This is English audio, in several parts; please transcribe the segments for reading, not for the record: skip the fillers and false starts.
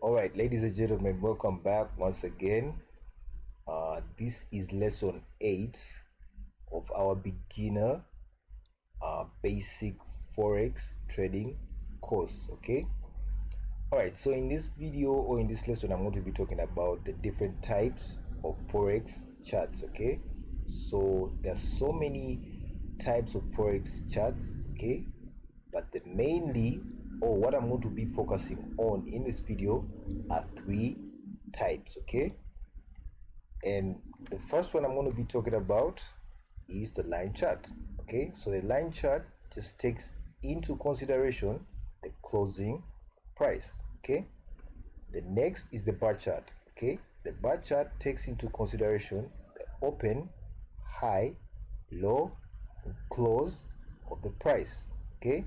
All right, ladies and gentlemen, welcome back once again. This is lesson 8 of our beginner basic forex trading course. Okay. All right, so in this video or in this lesson, I'm going to be talking about the different types of forex charts. Okay, so there's so many types of forex charts. Okay, but the mainly or what I'm going to be focusing on in this video are three types. Okay, and the first one I'm going to be talking about is the line chart. Okay, so the line chart just takes into consideration the closing price. Okay, the next is the bar chart. Okay, the bar chart takes into consideration the open, high, low, and close of the price. Okay,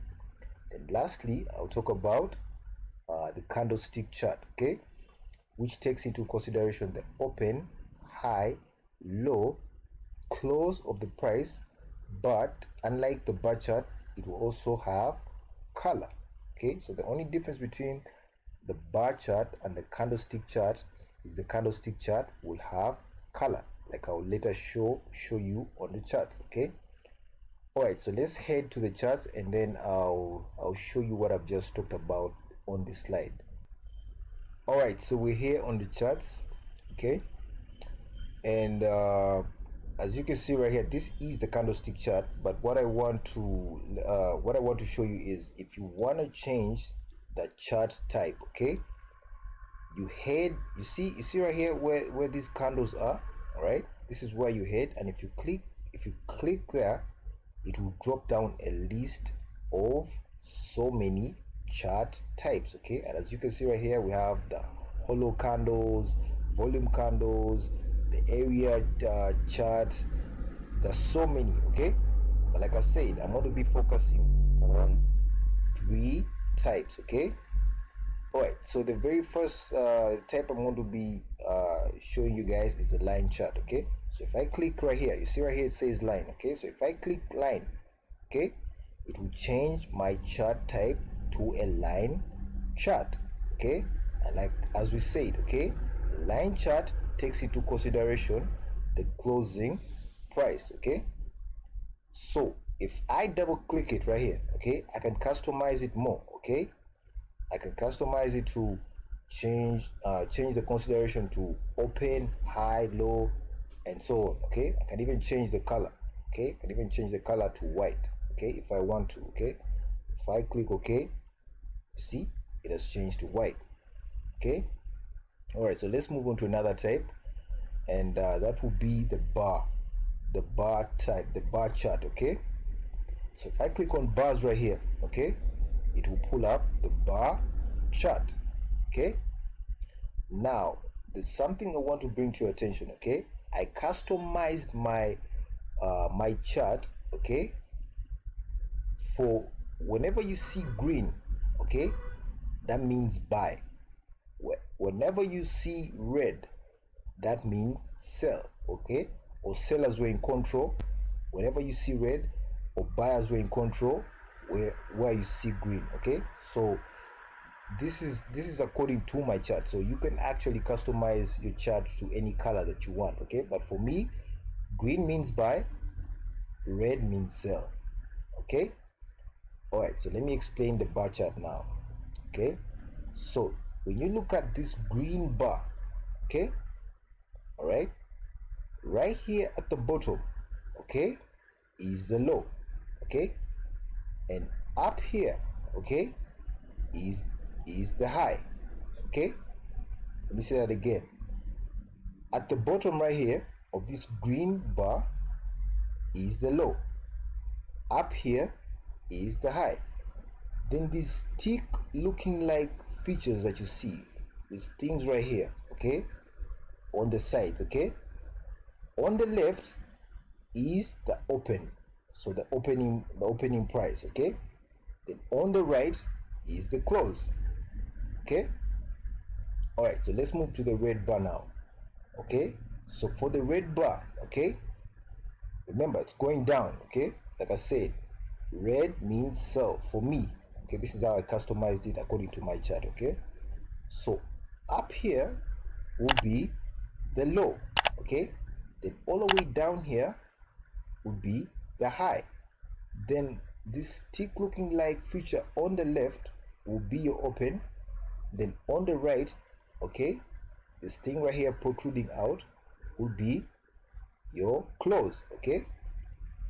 and lastly I'll talk about the candlestick chart. Okay, which takes into consideration the open, high, low, close of the price, but unlike the bar chart, it will also have color. Okay, so the only difference between the bar chart and the candlestick chart is the candlestick chart will have color, like I'll later show you on the charts. Okay, all right, so let's head to the charts and then I'll show you what I've just talked about on the slide. All right, so we're here on the charts. Okay, and as you can see right here, this is the candlestick chart, but what I want to show you is if you want to change the chart type. Okay, you see right here where these candles are. All right, this is where you head, and if you click there, it will drop down a list of so many chart types. Okay, and as you can see right here, we have the hollow candles, volume candles, the area chart. There's so many. Okay, but like I said, I'm going to be focusing on three types. Okay, all right, so the very first type I'm going to be showing you guys is the line chart. Okay, so if I click right here, you see right here it says line. Okay, so if I click line, okay, it will change my chart type to a line chart. Okay, and like as we said, okay, the line chart takes into consideration the closing price. Okay, so if I double click it right here, okay, I can customize it more. Okay, I can customize it to change the consideration to open, high, low, and so on. Okay, I can even change the color. Okay, I can even change the color to white. Okay, if I want to. Okay, if I click OK, see it has changed to white. Okay, all right, so let's move on to another type, and that will be the bar type, the bar chart. Okay, so if I click on bars right here, okay, it will pull up the bar chart. Okay, now there's something I want to bring to your attention. Okay, I customized my my chart. Okay, for whenever you see green, okay, that means buy. Whenever you see red, that means sell. Okay, or sellers were in control. Whenever you see red, or buyers were in control, where you see green. Okay, so this is according to my chart, so you can actually customize your chart to any color that you want. Okay, but for me, green means buy, red means sell. Okay, all right, so let me explain the bar chart now. Okay, so when you look at this green bar, okay, all right, right here at the bottom, okay, is the low. Okay, and up here, okay, is the high. Okay, let me say that again. At the bottom right here of this green bar is the low, up here is the high. Then these stick looking like features that you see, these things right here, okay, on the side. Okay, on the left is the open, so the opening price. Okay, then on the right is the close. Okay, all right, so let's move to the red bar now. Okay, so for the red bar, okay, remember it's going down. Okay, like I said, red means sell for me. Okay, this is how I customized it according to my chart. Okay, so up here will be the low, okay? Then all the way down here would be the high. Then this stick looking like feature on the left will be your open. Then on the right, okay, this thing right here protruding out will be your close, okay?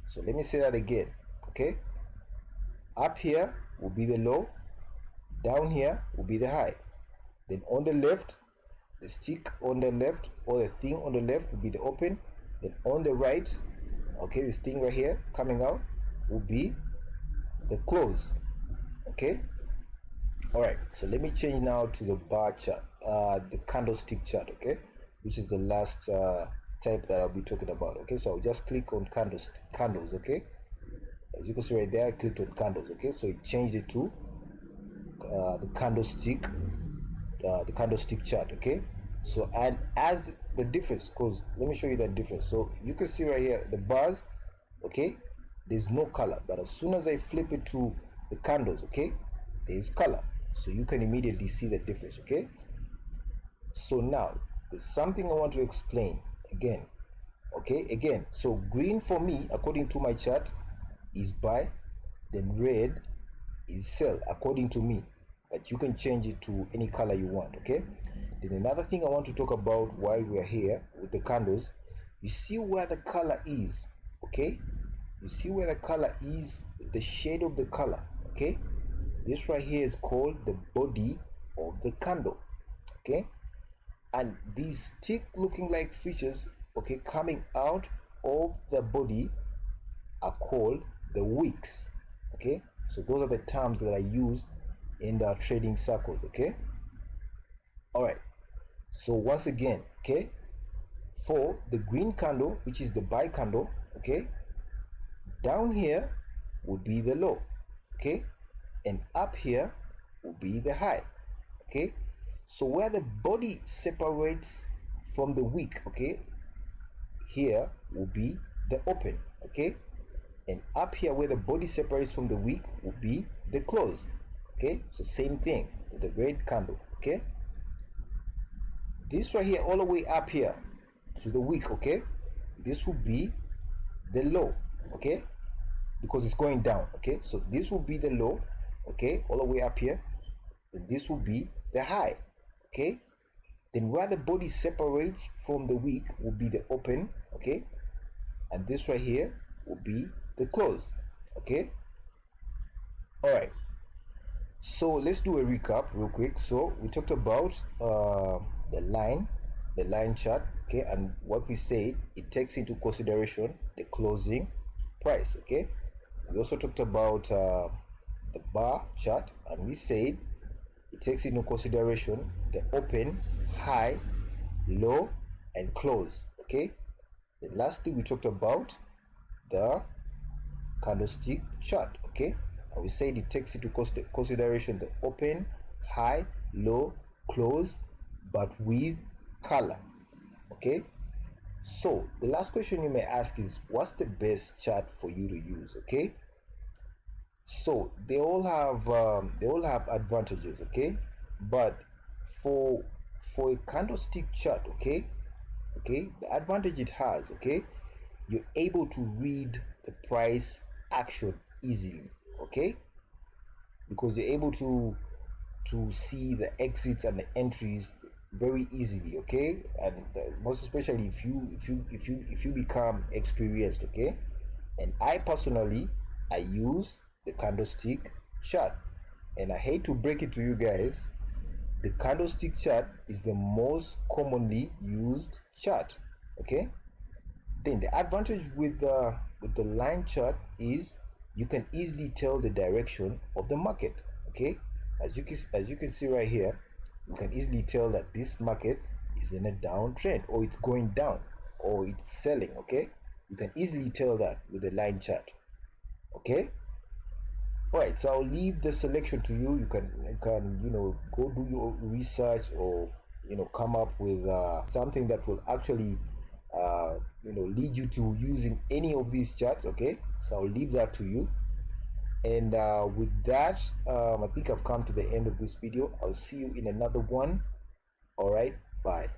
So let me say that again, okay? Up here will be the low, down here will be the high. Then on the left, the stick on the left or the thing on the left will be the open. Then on the right, okay, this thing right here coming out will be the close, okay? All right, so let me change now to the bar chart, the candlestick chart, okay, which is the last type that I'll be talking about. Okay, so I'll just click on candles, okay. As you can see right there, I clicked on candles, okay, so it changed it to the candlestick chart, okay. So and as the difference, because let me show you that difference. So you can see right here the bars, okay, there's no color, but as soon as I flip it to the candles, okay, there's color, so you can immediately see the difference, okay. So now there's something I want to explain again, okay. Again, so green for me according to my chart is buy, then red is sell according to me, but you can change it to any color you want, okay. Then another thing I want to talk about while we're here with the candles, you see where the color is, okay. You see where the color is, the shade of the color, okay. This right here is called the body of the candle, okay. And these stick looking like features, okay, coming out of the body are called the wicks, okay. So those are the terms that are used in the trading circles, okay. All right, so once again, okay, for the green candle, which is the buy candle, okay, down here would be the low, okay, and up here will be the high, okay. So where the body separates from the wick, okay, here will be the open, okay, and up here where the body separates from the wick will be the close, okay. So same thing with the red candle, okay. This right here all the way up here to the wick, okay, this will be the low, okay, because it's going down, okay. So this will be the low, okay, all the way up here. Then this will be the high, okay. Then where the body separates from the wick will be the open, okay, and this right here will be the close, okay. All right, so let's do a recap real quick. So we talked about the line chart, okay, and what we said, it takes into consideration the closing price, okay. We also talked about the bar chart, and we said it takes into consideration the open, high, low, and close, okay. The last thing we talked about the candlestick chart, okay, and we said it takes into consideration the open, high, low, close, but with color, okay. So the last question you may ask is, what's the best chart for you to use, okay. So they all have advantages, okay, but for a candlestick chart, okay, the advantage it has, okay, you're able to read the price action easily, okay, because you're able to see the exits and the entries very easily, okay, and most especially if you become experienced, okay. And I personally, I use the candlestick chart, and I hate to break it to you guys, the candlestick chart is the most commonly used chart, okay. Then the advantage with the line chart is you can easily tell the direction of the market, okay. As you can see right here, you can easily tell that this market is in a downtrend, or it's going down, or it's selling, okay. You can easily tell that with the line chart, okay. All right, so I'll leave the selection to you. You can go do your research, or come up with something that will actually lead you to using any of these charts, okay. So I'll leave that to you. And with that, I think I've come to the end of this video. I'll see you in another one. All right, bye.